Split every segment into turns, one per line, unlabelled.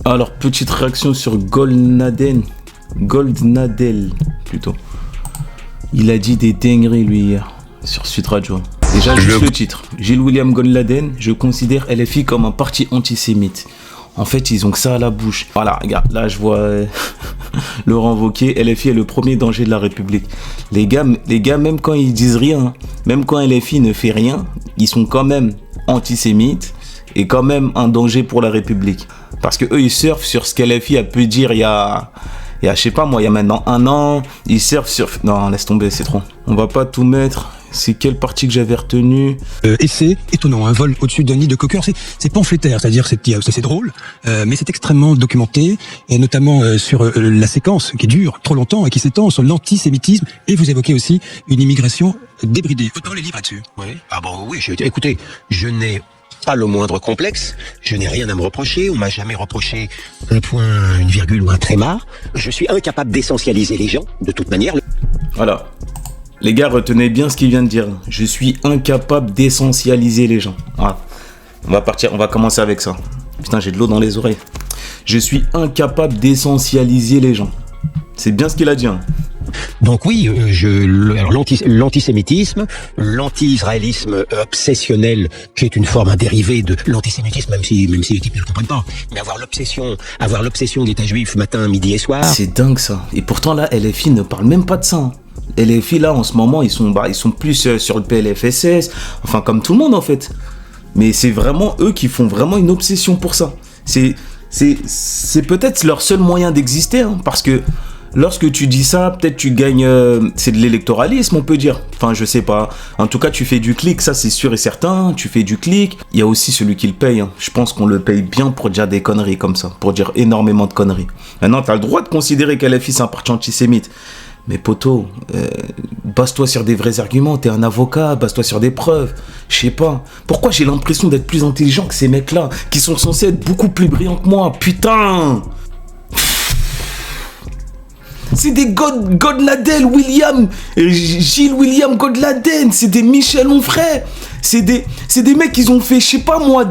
Alors, petite réaction sur Goldnadel plutôt. Il a dit des dingueries lui hier sur Sud Radio. Déjà juste le titre. Gilles William Goldnadel, je considère LFI comme un parti antisémite. En fait, ils ont que ça à la bouche. Voilà, regarde, là je vois Laurent Wauquiez, LFI est le premier danger de la République. Les gars, même quand ils disent rien, même quand LFI ne fait rien, ils sont quand même antisémites et quand même un danger pour la République. Parce que eux, ils surfent sur ce qu'LFI a pu dire il y a, je sais pas moi, il y a maintenant 1 an. Ils surfent sur... Non, laisse tomber, c'est trop. On va pas tout mettre. C'est quelle partie que j'avais retenue?
Et c'est étonnant, un vol au-dessus d'un nid de coqueurs, c'est pamphlétaire, c'est-à-dire c'est drôle, mais c'est extrêmement documenté, et notamment sur la séquence qui dure trop longtemps et qui s'étend sur l'antisémitisme, et vous évoquez aussi une immigration débridée. Autant les livres là-dessus.
Oui. Ah bon, oui, écoutez, je n'ai pas le moindre complexe, je n'ai rien à me reprocher, on m'a jamais reproché un point, une virgule ou un tréma. Je suis incapable d'essentialiser les gens, de toute manière.
Voilà. Les gars, retenez bien ce qu'il vient de dire. Je suis incapable d'essentialiser les gens. Voilà. On va commencer avec ça. Putain, j'ai de l'eau dans les oreilles. Je suis incapable d'essentialiser les gens. C'est bien ce qu'il a dit. Hein.
Donc oui, l'antisémitisme, l'anti-israélisme obsessionnel, qui est une forme, un dérivé de l'antisémitisme, même si les types ne le comprennent pas. Mais avoir l'obsession de l'État juif matin, midi et soir.
C'est dingue ça. Et pourtant là, LFI ne parle même pas de ça. Hein. LFI là, en ce moment, ils sont plus sur le PLFSS. Enfin, comme tout le monde en fait. Mais c'est vraiment eux qui font vraiment une obsession pour ça. C'est peut-être leur seul moyen d'exister, hein, parce que lorsque tu dis ça, peut-être tu gagnes, c'est de l'électoralisme, on peut dire. Enfin, je sais pas. En tout cas, tu fais du clic, ça c'est sûr et certain. Tu fais du clic. Il y a aussi celui qui le paye. Hein. Je pense qu'on le paye bien pour dire des conneries comme ça, pour dire énormément de conneries. Maintenant, t'as le droit de considérer qu'LFI c'est un parti antisémite. Mais poto, base-toi sur des vrais arguments, t'es un avocat, base-toi sur des preuves. Je sais pas. Pourquoi j'ai l'impression d'être plus intelligent que ces mecs-là, qui sont censés être beaucoup plus brillants que moi, putain. C'est des Goldnadel, Gilles William Goldnadel, c'est des Michel Onfray. C'est des mecs qui ont fait, je sais pas moi,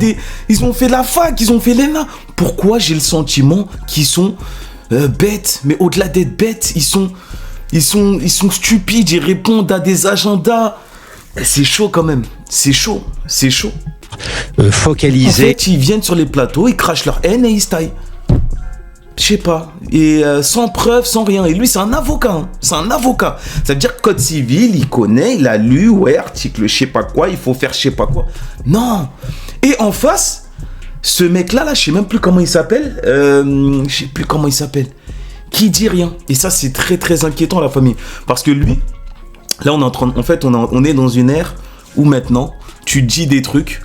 ils ont fait la fac, ils ont fait l'ENA. Pourquoi j'ai le sentiment qu'ils sont bêtes, mais au-delà d'être bêtes, ils sont stupides, ils répondent à des agendas. C'est chaud quand même, c'est chaud.
Focaliser.
En fait, ils viennent sur les plateaux, ils crachent leur haine et ils se taillent. Je sais pas, et sans preuve, sans rien. Et lui, c'est un avocat, hein. C'est un avocat. Ça veut dire que code civil, il connaît, il a lu, ouais, article je sais pas quoi, il faut faire je sais pas quoi. Non. Et en face, ce mec-là, je sais même plus comment il s'appelle. Qui dit rien. Et ça, c'est très très inquiétant, la famille. Parce que lui, là, on est dans une ère où maintenant, tu dis des trucs,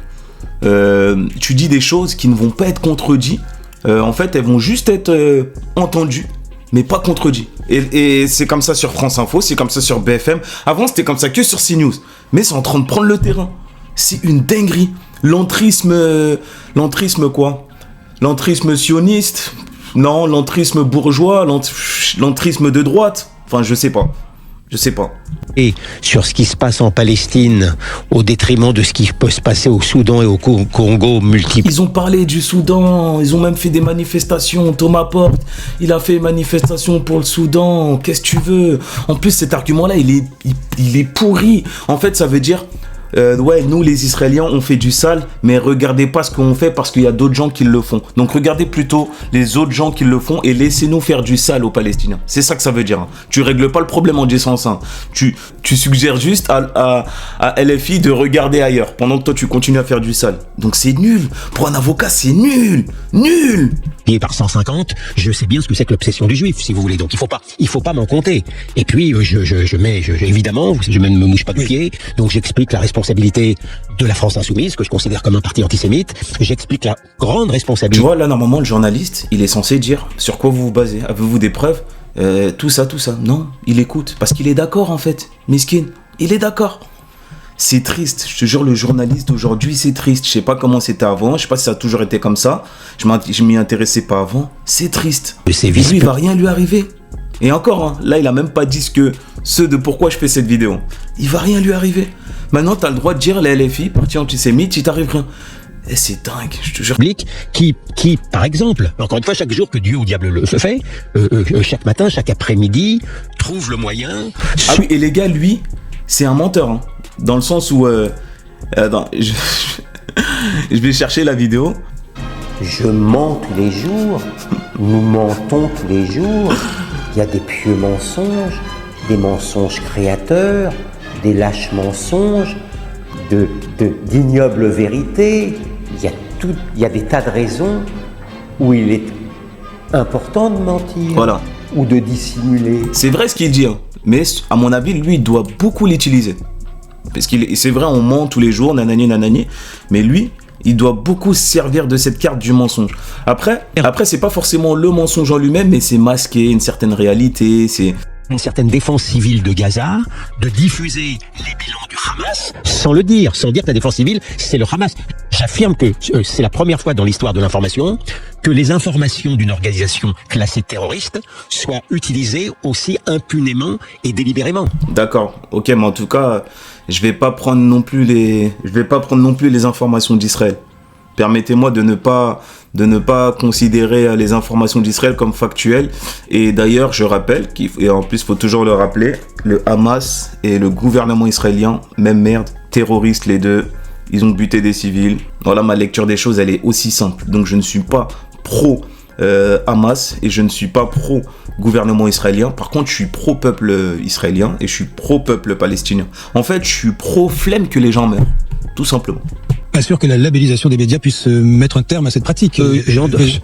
tu dis des choses qui ne vont pas être contredites. En fait, elles vont juste être entendues, mais pas contredites. Et c'est comme ça sur France Info, c'est comme ça sur BFM. Avant, c'était comme ça que sur CNews. Mais c'est en train de prendre le terrain. C'est une dinguerie. L'entrisme quoi? L'entrisme sioniste? Non, l'entrisme bourgeois, l'entrisme de droite. Enfin, je sais pas.
Et sur ce qui se passe en Palestine, au détriment de ce qui peut se passer au Soudan et au Congo multiples.
Ils ont parlé du Soudan, ils ont même fait des manifestations. Thomas Porte, il a fait une manifestation pour le Soudan. Qu'est-ce que tu veux? En plus, cet argument-là, il est pourri. En fait, ça veut dire... ouais, nous les Israéliens on fait du sale, mais regardez pas ce qu'on fait parce qu'il y a d'autres gens qui le font. Donc regardez plutôt les autres gens qui le font et laissez-nous faire du sale aux Palestiniens. C'est ça que ça veut dire. Hein. Tu règles pas le problème en disant ça. Tu suggères juste à LFI de regarder ailleurs pendant que toi tu continues à faire du sale. Donc c'est nul. Pour un avocat, c'est nul. Nul.
Par 150, je sais bien ce que c'est que l'obsession du juif, si vous voulez. Donc il faut pas m'en compter. Et puis évidemment, je ne me mouche pas du pied. Donc j'explique la responsabilité de la France insoumise, que je considère comme un parti antisémite. J'explique la grande responsabilité.
Tu vois, là, normalement, le journaliste, il est censé dire sur quoi vous vous basez. Avez-vous des preuves? Tout ça. Non, il écoute. Parce qu'il est d'accord, en fait. Miskin, il est d'accord. C'est triste. Je te jure, le journaliste d'aujourd'hui, c'est triste. Je sais pas comment c'était avant. Je sais pas si ça a toujours été comme ça. Je m'y intéressais pas avant. C'est triste.
Lui,
il va rien lui arriver. Et encore, hein, là, il a même pas dit ce de pourquoi je fais cette vidéo. Il va rien lui arriver. Maintenant, t'as le droit de dire les LFI, parti antisémite, il t'arrive rien. Et c'est dingue, je te jure.
Public qui, par exemple, encore une fois, chaque jour que Dieu ou diable le fait, chaque matin, chaque après-midi, trouve le moyen.
Ah oui, et les gars, lui, c'est un menteur, hein, dans le sens où... attends, je vais chercher la vidéo.
Je mens tous les jours, nous mentons tous les jours. Il y a des pieux mensonges, des mensonges créateurs, des lâches mensonges, d'ignobles vérités. Il y a des tas de raisons où il est important de mentir,
Voilà.
ou de dissimuler.
C'est vrai ce qu'il dit, hein, mais à mon avis, lui, il doit beaucoup l'utiliser. Parce que c'est vrai, on ment tous les jours, nanani, mais lui, il doit beaucoup se servir de cette carte du mensonge. Après, c'est pas forcément le mensonge en lui-même, mais c'est masquer une certaine réalité, c'est...
Une certaine défense civile de Gaza, de diffuser les bilans du Hamas sans le dire, sans dire que la défense civile, c'est le Hamas. J'affirme que c'est la première fois dans l'histoire de l'information que les informations d'une organisation classée terroriste soient utilisées aussi impunément et délibérément.
D'accord, ok, mais en tout cas, je vais pas prendre non plus les informations d'Israël. Permettez-moi de ne pas considérer les informations d'Israël comme factuelles. Et d'ailleurs, je rappelle, et en plus, il faut toujours le rappeler, le Hamas et le gouvernement israélien, même merde, terroristes les deux, ils ont buté des civils. Voilà, ma lecture des choses, elle est aussi simple. Donc, je ne suis pas pro Hamas et je ne suis pas pro gouvernement israélien. Par contre, je suis pro peuple israélien et je suis pro peuple palestinien. En fait, je suis pro flemme que les gens meurent, tout simplement.
Pas sûr que la labellisation des médias puisse mettre un terme à cette pratique.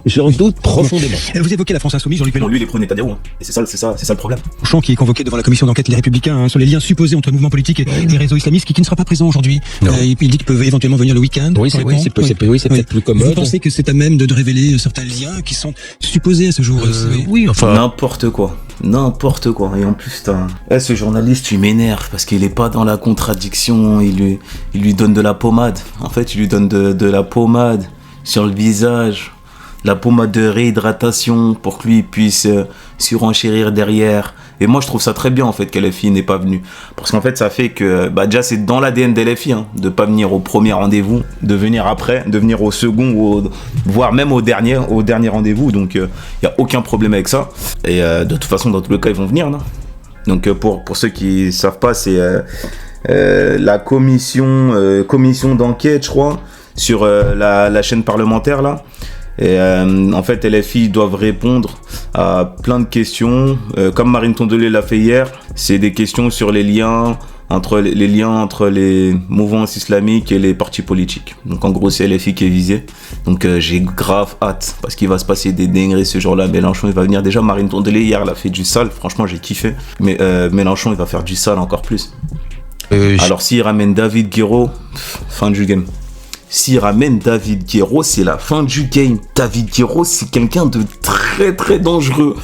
J'en doute profondément.
Vous évoquez la France Insoumise, Jean-Luc Mélenchon.
Lui, il est pro Netanyahou, hein. Et c'est ça le problème.
Mélenchon qui est convoqué devant la commission d'enquête Les Républicains hein, sur les liens supposés entre mouvements politiques et réseaux islamistes qui ne sera pas présent aujourd'hui. Il dit qu'il peut éventuellement venir le week-end.
Oui, c'est peut-être plus commode.
Vous pensez que c'est à même de révéler certains liens qui sont supposés à ce jour
Oui, enfin...
N'importe quoi. Et en plus, ce journaliste, il m'énerve parce qu'il est pas dans la contradiction. Il lui donne de la pommade. En fait, il lui donne de la pommade sur le visage. La pommade de réhydratation pour que lui puisse surenchérir derrière. Et moi, je trouve ça très bien, en fait, que LFI n'est pas venu. Parce qu'en fait, ça fait que, déjà, c'est dans l'ADN de LFI, hein, de pas venir au premier rendez-vous, de venir après, de venir au second, voire même au dernier rendez-vous. Donc, il n'y a aucun problème avec ça. Et de toute façon, dans tous les cas, ils vont venir, non ? Donc, pour ceux qui ne savent pas, c'est la commission d'enquête, je crois, sur la chaîne parlementaire, là. Et en fait, LFI doivent répondre à plein de questions. Comme Marine Tondelier l'a fait hier, c'est des questions sur les liens entre les mouvances islamiques et les partis politiques. Donc en gros, c'est LFI qui est visé. Donc j'ai grave hâte parce qu'il va se passer des dingueries ce jour-là. Mélenchon, il va venir. Déjà, Marine Tondelier, hier, elle a fait du sale. Franchement, j'ai kiffé. Mais Mélenchon, il va faire du sale encore plus. Alors s'il ramène David Guiraud, fin du game. S'il ramène David Guiraud, c'est la fin du game. David Guiraud, c'est quelqu'un de très très dangereux.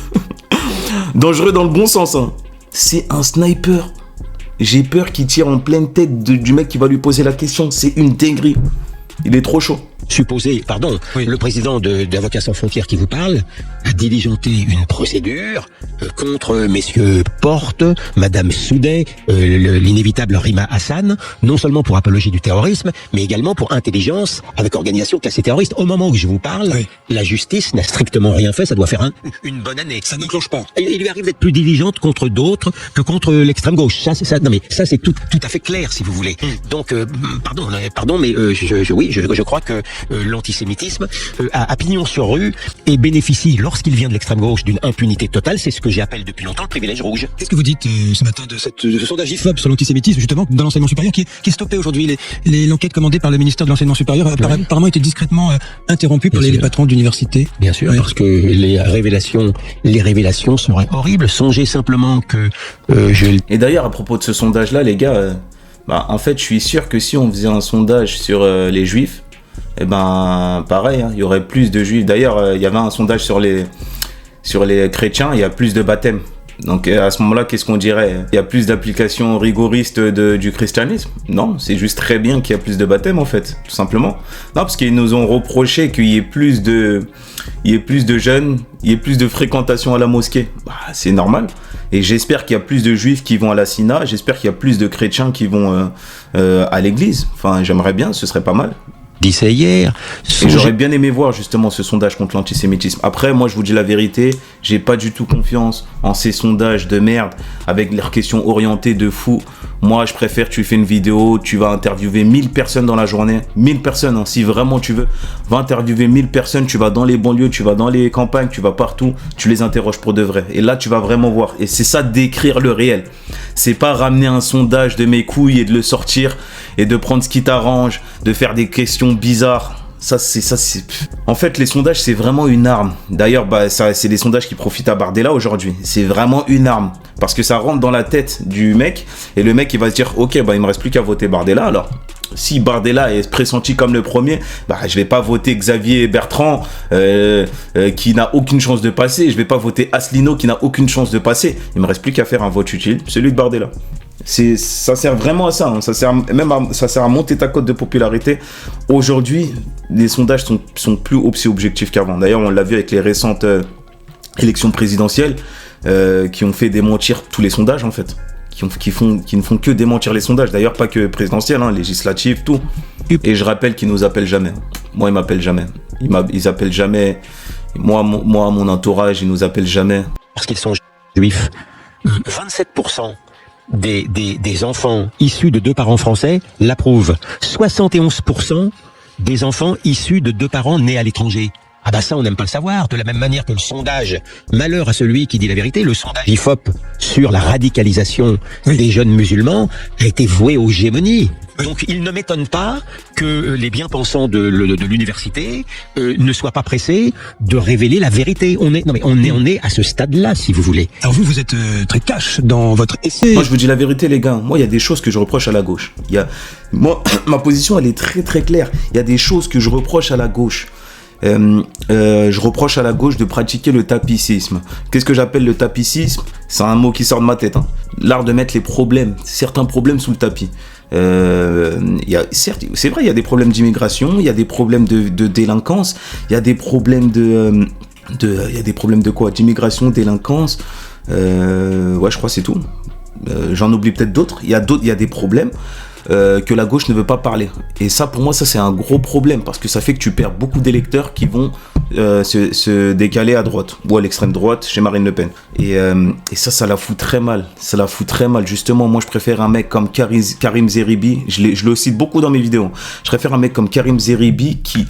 Dangereux dans le bon sens, hein. C'est un sniper. J'ai peur qu'il tire en pleine tête du mec qui va lui poser la question. C'est une dinguerie. Il est trop chaud.
Le président d'Avocats sans frontières qui vous parle a diligenté une procédure contre messieurs Porte, Madame Soudet, l'inévitable Rima Hassan, non seulement pour apologie du terrorisme, mais également pour intelligence avec organisation classée terroriste. Au moment où je vous parle, la justice n'a strictement rien fait, ça doit faire une bonne année.
Ça n'enclenche pas.
Il lui arrive d'être plus diligente contre d'autres que contre l'extrême gauche. Ça c'est tout à fait clair, si vous voulez. Donc, pardon, mais je crois que l'antisémitisme a pignon sur rue et bénéficie, lorsqu'il vient de l'extrême gauche, d'une impunité totale. C'est ce que j'appelle depuis longtemps le privilège rouge.
Qu'est-ce que vous dites ce matin de ce sondage IFOP sur l'antisémitisme, justement, dans l'enseignement supérieur, qui est stoppé aujourd'hui? L'enquête commandée par le ministère de l'enseignement supérieur apparemment été discrètement interrompue par les patrons d'université.
Bien sûr, parce que les révélations seraient horribles. Songez simplement que
Et d'ailleurs, à propos de ce sondage-là, les gars, en fait, je suis sûr que si on faisait un sondage sur les juifs, pareil, hein, il y aurait plus de juifs. D'ailleurs, il y avait un sondage sur les chrétiens, il y a plus de baptêmes. Donc à ce moment-là, qu'est-ce qu'on dirait? Il y a plus d'applications rigoristes du christianisme? Non, c'est juste très bien qu'il y a plus de baptêmes, en fait, tout simplement. Non, parce qu'ils nous ont reproché qu'il y ait plus de jeunes, il y ait plus de fréquentation à la mosquée. C'est normal. Et j'espère qu'il y a plus de juifs qui vont à la Sina, j'espère qu'il y a plus de chrétiens qui vont à l'église. Enfin, j'aimerais bien, ce serait pas mal.
disais hier.
Et j'aurais bien aimé voir justement ce sondage contre l'antisémitisme. Après, moi je vous dis la vérité, j'ai pas du tout confiance en ces sondages de merde avec leurs questions orientées de fou. Moi je préfère, tu fais une vidéo, tu vas interviewer 1000 personnes dans la journée. 1000 personnes, hein, si vraiment tu veux. Va interviewer 1000 personnes, tu vas dans les banlieues, tu vas dans les campagnes, tu vas partout, tu les interroges pour de vrai. Et là tu vas vraiment voir. Et c'est ça, décrire le réel. C'est pas ramener un sondage de mes couilles et de le sortir et de prendre ce qui t'arrange, de faire des questions bizarres. Ça, c'est... En fait, les sondages, c'est vraiment une arme. D'ailleurs, c'est des sondages qui profitent à Bardella aujourd'hui. C'est vraiment une arme. Parce que ça rentre dans la tête du mec. Et le mec, il va se dire, ok, il me reste plus qu'à voter Bardella. Alors, si Bardella est pressenti comme le premier, je vais pas voter Xavier Bertrand, qui n'a aucune chance de passer. Je vais pas voter Asselineau, qui n'a aucune chance de passer. Il me reste plus qu'à faire un vote utile, celui de Bardella. Ça sert vraiment à ça, hein. Ça sert à monter ta cote de popularité. Aujourd'hui, les sondages sont plus aussi objectifs qu'avant. D'ailleurs, on l'a vu avec les récentes élections présidentielles qui ont fait démentir tous les sondages en fait, qui ne font que démentir les sondages. D'ailleurs, pas que présidentielles, hein, législatives, tout. Et je rappelle qu'ils nous appellent jamais. Moi, ils m'appellent jamais. Ils appellent jamais. Moi, mon entourage, ils nous appellent jamais.
Parce qu'ils sont juifs. 27% des enfants issus de 2 parents français l'approuvent. 71% des enfants issus de 2 parents nés à l'étranger. Ah bah ça, on n'aime pas le savoir. De la même manière que le sondage, malheur à celui qui dit la vérité, le sondage IFOP sur la radicalisation des jeunes musulmans a été voué aux gémonies. Donc il ne m'étonne pas que les bien-pensants de l'université ne soient pas pressés de révéler la vérité. On est à ce stade-là, si vous voulez.
Alors vous êtes très cash dans votre essai.
Moi, je vous dis la vérité, les gars. Moi, il y a des choses que je reproche à la gauche. Moi, ma position, elle est très très claire. Il y a des choses que je reproche à la gauche. Je reproche à la gauche de pratiquer le tapicisme. Qu'est-ce que j'appelle le tapicisme ? C'est un mot qui sort de ma tête, hein. L'art de mettre certains problèmes sous le tapis. Certes, c'est vrai, il y a des problèmes d'immigration, il y a des problèmes de délinquance, il y a des problèmes il y a des problèmes de quoi ? D'immigration, délinquance. Ouais, je crois que c'est tout. J'en oublie peut-être d'autres. Il y a des problèmes que la gauche ne veut pas parler. Et ça, pour moi, ça c'est un gros problème parce que ça fait que tu perds beaucoup d'électeurs qui vont se décaler à droite ou à l'extrême droite chez Marine Le Pen. Et ça la fout très mal. Ça la fout très mal. Justement, moi, je préfère un mec comme Karim Zeribi. Je le cite beaucoup dans mes vidéos. Je préfère un mec comme Karim Zeribi qui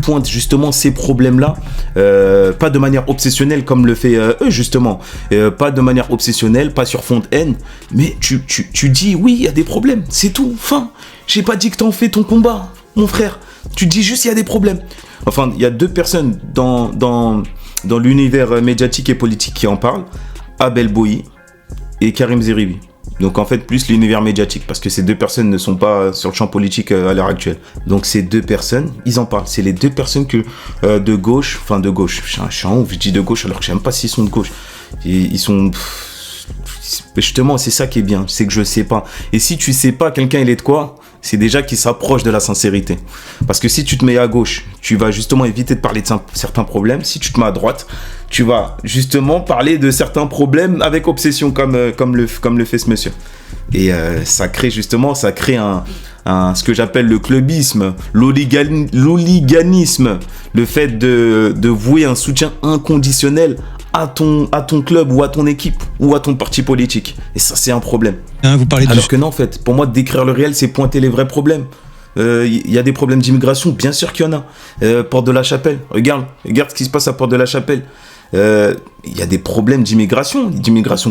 pointe justement ces problèmes-là, pas de manière obsessionnelle comme le fait eux justement, pas de manière obsessionnelle, pas sur fond de haine, mais tu dis oui, il y a des problèmes, c'est tout, fin. J'ai pas dit que t'en fais ton combat, mon frère. Tu dis juste il y a des problèmes. Enfin, il y a 2 personnes dans l'univers médiatique et politique qui en parlent, Abel Boyi et Karim Zeribi. Donc en fait plus l'univers médiatique parce que ces 2 personnes ne sont pas sur le champ politique à l'heure actuelle. Donc ces 2 personnes, ils en parlent. C'est les 2 personnes que de gauche, je suis en ouf, je dis de gauche alors que je sais même pas s'ils sont de gauche. Ils sont... Justement, c'est ça qui est bien, c'est que je sais pas. Et si tu sais pas quelqu'un il est de quoi, c'est déjà qu'il s'approche de la sincérité. Parce que si tu te mets à gauche, tu vas justement éviter de parler de certains problèmes. Si tu te mets à droite, tu vas justement parler de certains problèmes avec obsession comme le fait ce monsieur. Et ça crée ce que j'appelle le clubisme, l'hooliganisme, le fait de vouer un soutien inconditionnel à ton club ou à ton équipe ou à ton parti politique. Et ça, c'est un problème.
Vous parlez
alors que non, en fait, pour moi, décrire le réel, c'est pointer les vrais problèmes. Il y a des problèmes d'immigration, bien sûr qu'il y en a. Porte de la Chapelle, regarde ce qui se passe à Porte de la Chapelle. Il y a des problèmes d'immigration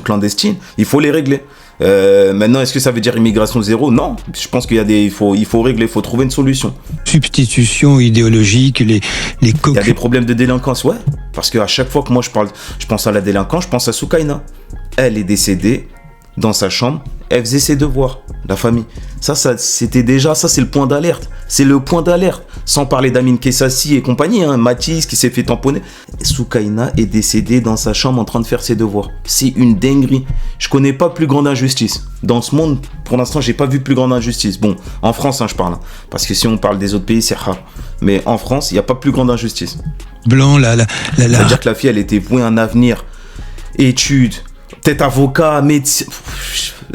clandestine, il faut les régler. Maintenant, est-ce que ça veut dire immigration zéro ? Non, je pense il faut régler, il faut trouver une solution.
Substitution idéologique, les
Il y a des problèmes de délinquance, ouais. Parce qu'à chaque fois que moi je pense à la délinquance, je pense à Soukaina. Elle est décédée dans sa chambre, elle faisait ses devoirs, la famille. Ça c'était déjà, ça c'est le point d'alerte. C'est le point d'alerte. Sans parler d'Amine Kessassi et compagnie, Mathis qui s'est fait tamponner. Soukaina est décédée dans sa chambre en train de faire ses devoirs. C'est une dinguerie. Je connais pas plus grande injustice. Dans ce monde, pour l'instant, j'ai pas vu plus grande injustice. Bon, en France, je parle. Parce que si on parle des autres pays, c'est rare. Mais en France, il n'y a pas plus grande injustice.
Blanc,
C'est-à-dire que la fille, elle était vouée à un avenir, études, peut-être avocat, médecin.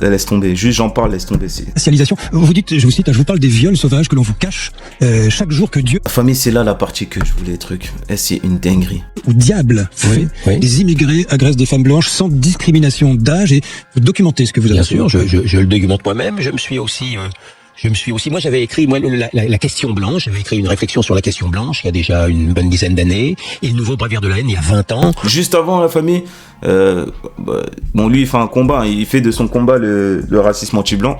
laisse tomber. Juste j'en parle, laisse tomber.
Spécialisation. Vous dites, je vous cite, je vous parle des viols sauvages que l'on vous cache chaque jour que Dieu
La famille, c'est là la partie que je voulais truc. C'est une dinguerie.
ou diable fait.
Oui.
Des immigrés agressent des femmes blanches sans discrimination d'âge et vous documentez ce que vous avez
Bien
fait.
sûr, je le documente moi-même. Je me suis aussi, moi j'avais écrit, la question blanche, j'avais écrit une réflexion sur la question blanche il y a déjà une bonne dizaine d'années, et le nouveau Bravir de la haine il y a 20 ans.
Juste avant la famille, bon lui il fait un combat, il fait de son combat le racisme anti-blanc.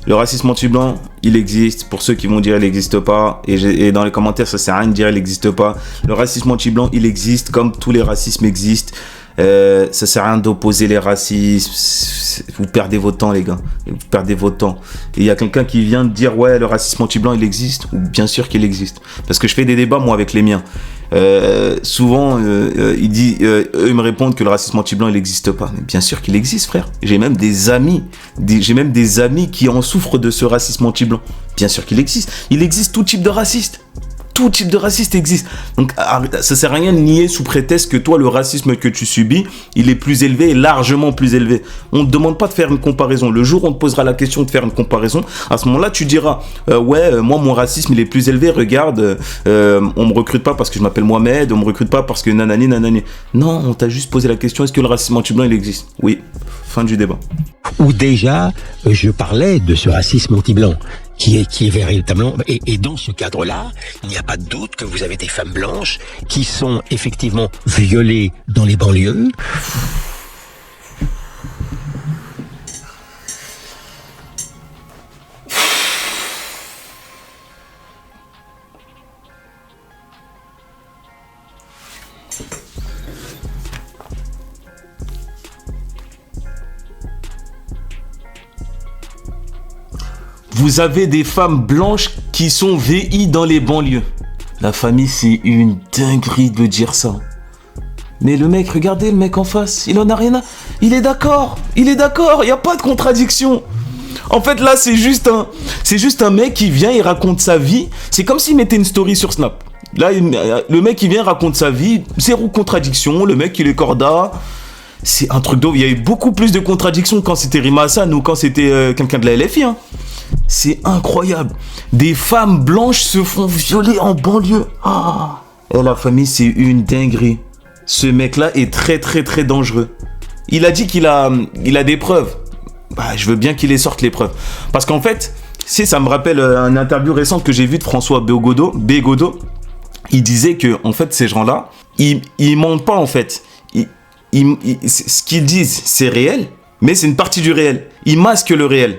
Le racisme anti-blanc, il existe. Pour ceux qui vont dire il n'existe pas, et dans les commentaires ça sert à rien de dire il n'existe pas. Le racisme anti-blanc, il existe comme tous les racismes existent. Ça sert à rien d'opposer les racismes. Vous perdez votre temps, les gars. Vous perdez votre temps. Et il y a quelqu'un qui vient de dire ouais, le racisme anti-blanc il existe. Ou bien sûr qu'il existe. Parce que je fais des débats moi avec les miens. Souvent, eux me répondent que le racisme anti-blanc il n'existe pas. Mais bien sûr qu'il existe, frère. J'ai même des amis qui en souffrent de ce racisme anti-blanc. Bien sûr qu'il existe. Il existe tout type de raciste. Tout type de raciste existe. Donc, ça sert à rien de nier sous prétexte que toi, le racisme que tu subis, il est plus élevé et largement plus élevé. On ne te demande pas de faire une comparaison. Le jour où on te posera la question de faire une comparaison, à ce moment-là, tu diras moi, mon racisme, il est plus élevé. Regarde, on me recrute pas parce que je m'appelle Mohamed, on me recrute pas parce que nanani, nanani. Non, on t'a juste posé la question, est-ce que le racisme anti-blanc, il existe? Oui. Fin du débat.
Où déjà, je parlais de ce racisme anti-blanc, qui est véritablement, et dans ce cadre-là, il n'y a pas de doute que vous avez des femmes blanches qui sont effectivement violées dans les banlieues.
Vous avez des femmes blanches qui sont VI dans les banlieues. La famille, c'est une dinguerie de dire ça. Mais le mec, regardez le mec en face, il en a rien à... Il est d'accord, il n'y a pas de contradiction. En fait, là, c'est juste un mec qui vient, il raconte sa vie. C'est comme s'il mettait une story sur Snap. Là, le mec, il vient, raconte sa vie, zéro contradiction, le mec, il est corda. C'est un truc d'ouf. Il y a eu beaucoup plus de contradictions quand c'était Rima Hassan ou quand c'était quelqu'un de la LFI, hein. C'est incroyable. Des femmes blanches se font violer en banlieue. Et la famille, c'est une dinguerie. Ce mec-là est très très très dangereux. Il a dit qu'il a des preuves. Je veux bien qu'il les sorte les preuves. Parce qu'en fait, ça me rappelle une interview récente que j'ai vue de François Bégodeau. Il disait que en fait, ces gens-là, ils mentent pas en fait. Ce qu'ils disent, c'est réel, mais c'est une partie du réel. Ils masquent le réel.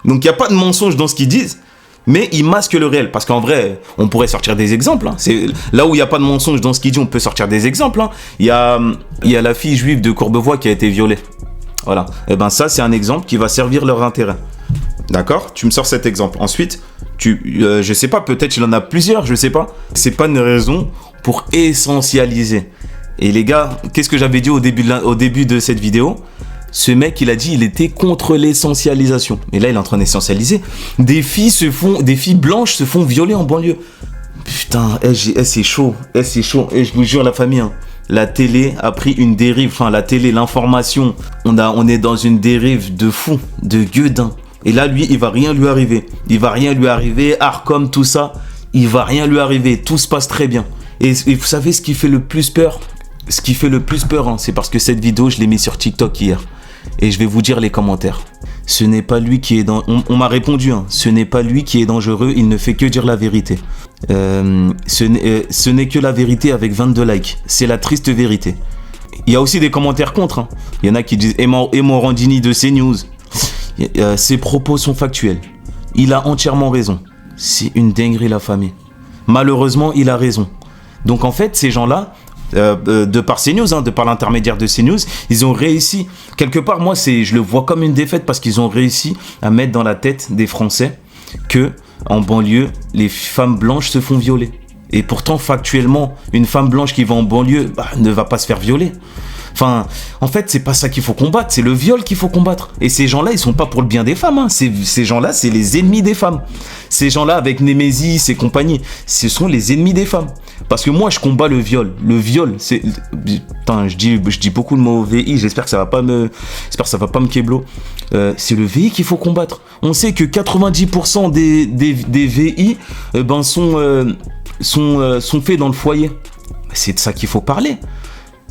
Donc, il n'y a pas de mensonge dans ce qu'ils disent, mais ils masquent le réel. Parce qu'en vrai, on pourrait sortir des exemples. Hein. C'est là où il n'y a pas de mensonge dans ce qu'ils disent, on peut sortir des exemples. Hein. Il y a la fille juive de Courbevoie qui a été violée. Voilà. Et ben ça, c'est un exemple qui va servir leur intérêt. D'accord ? Tu me sors cet exemple. Ensuite, je sais pas, peut-être il en a plusieurs, je sais pas. C'est pas une raison pour essentialiser. Et les gars, qu'est-ce que j'avais dit au début de cette vidéo ? Ce mec, il a dit il était contre l'essentialisation. Et là, il est en train d'essentialiser. Des filles blanches se font violer en banlieue. Putain, c'est chaud. C'est chaud. Et je vous jure, la famille, hein, la télé a pris une dérive. Enfin, la télé, l'information. On est dans une dérive de fou, de gueudin. Et là, lui, il va rien lui arriver. Arcom, tout ça, il va rien lui arriver. Tout se passe très bien. Et vous savez ce qui fait le plus peur ? Ce qui fait le plus peur, hein, c'est parce que cette vidéo, je l'ai mise sur TikTok hier. Et je vais vous dire les commentaires. Ce n'est pas lui qui est on m'a répondu, hein, ce n'est pas lui qui est dangereux, il ne fait que dire la vérité. Ce n'est que la vérité avec 22 likes. C'est la triste vérité. Il y a aussi des commentaires contre. Hein. Il y en a qui disent Morandini de CNews. Ses propos sont factuels. Il a entièrement raison. C'est une dinguerie, la famille. Malheureusement, il a raison. Donc en fait, ces gens-là, de par CNews, hein, de par l'intermédiaire de CNews, ils ont réussi. Quelque part, moi, je le vois comme une défaite parce qu'ils ont réussi à mettre dans la tête des Français que en banlieue, les femmes blanches se font violer. Et pourtant, factuellement, une femme blanche qui va en banlieue ne va pas se faire violer. Enfin, en fait, c'est pas ça qu'il faut combattre, c'est le viol qu'il faut combattre. Et ces gens-là, ils sont pas pour le bien des femmes. Hein. Ces gens-là, c'est les ennemis des femmes. Ces gens-là, avec Némésis et compagnie, ce sont les ennemis des femmes. Parce que moi, je combats le viol. Le viol, c'est... Putain, je dis beaucoup le mot VI, j'espère que ça va pas me kéblo. C'est le VI qu'il faut combattre. On sait que 90% des VI sont faits dans le foyer. C'est de ça qu'il faut parler.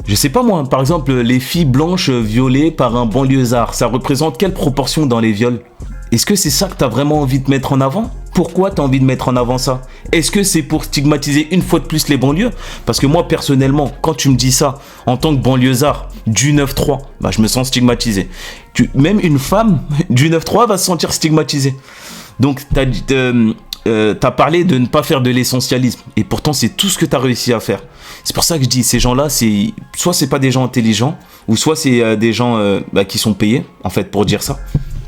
Je sais pas moi, par exemple, les filles blanches violées par un banlieusard, ça représente quelle proportion dans les viols? Est-ce que c'est ça que t'as vraiment envie de mettre en avant? Pourquoi t'as envie de mettre en avant ça? Est-ce que c'est pour stigmatiser une fois de plus les banlieues? Parce que moi, personnellement, quand tu me dis ça, en tant que banlieusard du 9-3, bah, je me sens stigmatisé. Même une femme du 9-3 va se sentir stigmatisée. Donc, t'as parlé de ne pas faire de l'essentialisme. Et pourtant, c'est tout ce que t'as réussi à faire. C'est pour ça que je dis, ces gens-là, soit c'est pas des gens intelligents, ou soit c'est des gens qui sont payés, en fait, pour dire ça.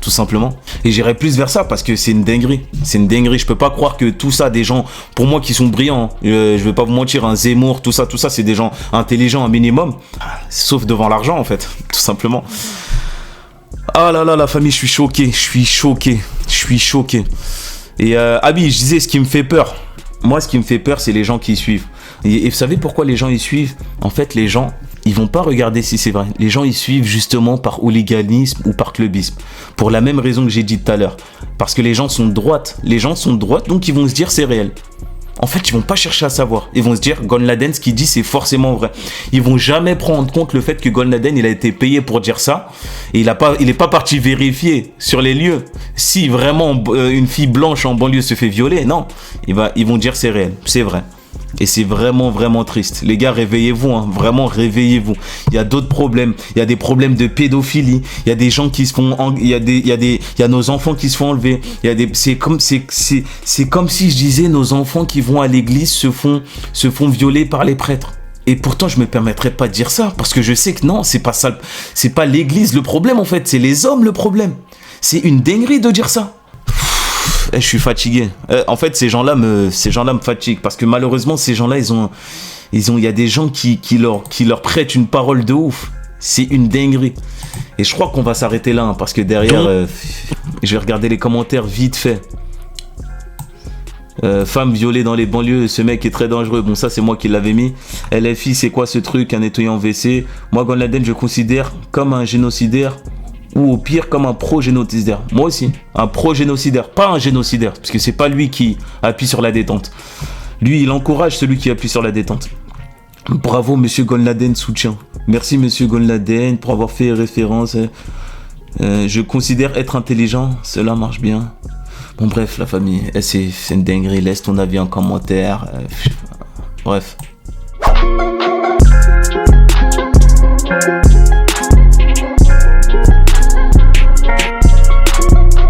Tout simplement. Et j'irai plus vers ça parce que c'est une dinguerie. C'est une dinguerie. Je peux pas croire que tout ça, des gens, pour moi, qui sont brillants, je vais pas vous mentir, un Zemmour, tout ça, c'est des gens intelligents, un minimum. Sauf devant l'argent, en fait. Tout simplement. Ah là là, la famille, je suis choqué. Et Abi, je disais, ce qui me fait peur. Moi, ce qui me fait peur, c'est les gens qui suivent. Et vous savez pourquoi les gens y suivent? En fait, les gens, ils vont pas regarder si c'est vrai. Les gens y suivent justement par hooliganisme ou par clubisme. Pour la même raison que j'ai dit tout à l'heure. Parce que les gens sont de droite. Donc ils vont se dire c'est réel. En fait, ils vont pas chercher à savoir. Ils vont se dire Gon Laden, ce qu'il dit, c'est forcément vrai. Ils vont jamais prendre en compte le fait que Gon Laden, il a été payé pour dire ça. Et il est pas parti vérifier sur les lieux si vraiment une fille blanche en banlieue se fait violer. Non, ils vont dire c'est réel, c'est vrai. Et c'est vraiment, vraiment triste. Les gars, réveillez-vous, hein. Vraiment, réveillez-vous. Il y a d'autres problèmes. Il y a des problèmes de pédophilie. Il y a des gens qui se font... Il y a nos enfants qui se font enlever. C'est comme si je disais nos enfants qui vont à l'église se font violer par les prêtres. Et pourtant, je me permettrais pas de dire ça. Parce que je sais que non, c'est pas ça. C'est pas l'église le problème, en fait. C'est les hommes le problème. C'est une dinguerie de dire ça. Je suis fatigué. En fait, ces gens-là me fatiguent parce que malheureusement, ces gens-là, il y a des gens qui leur prêtent une parole de ouf. C'est une dinguerie. Et je crois qu'on va s'arrêter là, hein, parce que derrière, je vais regarder les commentaires vite fait. Femme violée dans les banlieues, ce mec est très dangereux. Bon, ça, c'est moi qui l'avais mis. LFI, c'est quoi ce truc, un nettoyant WC? Moi, Gon Laden, je considère comme un génocidaire. Ou au pire comme un pro-génocidaire. Moi aussi, un pro-génocidaire, pas un génocidaire, parce que c'est pas lui qui appuie sur la détente. Lui, il encourage celui qui appuie sur la détente. Bravo, monsieur Gon Laden, soutien. Merci, monsieur Gon Laden, pour avoir fait référence. Je considère être intelligent, cela marche bien. Bon, bref, la famille, c'est une dinguerie. Laisse ton avis en commentaire. Bref.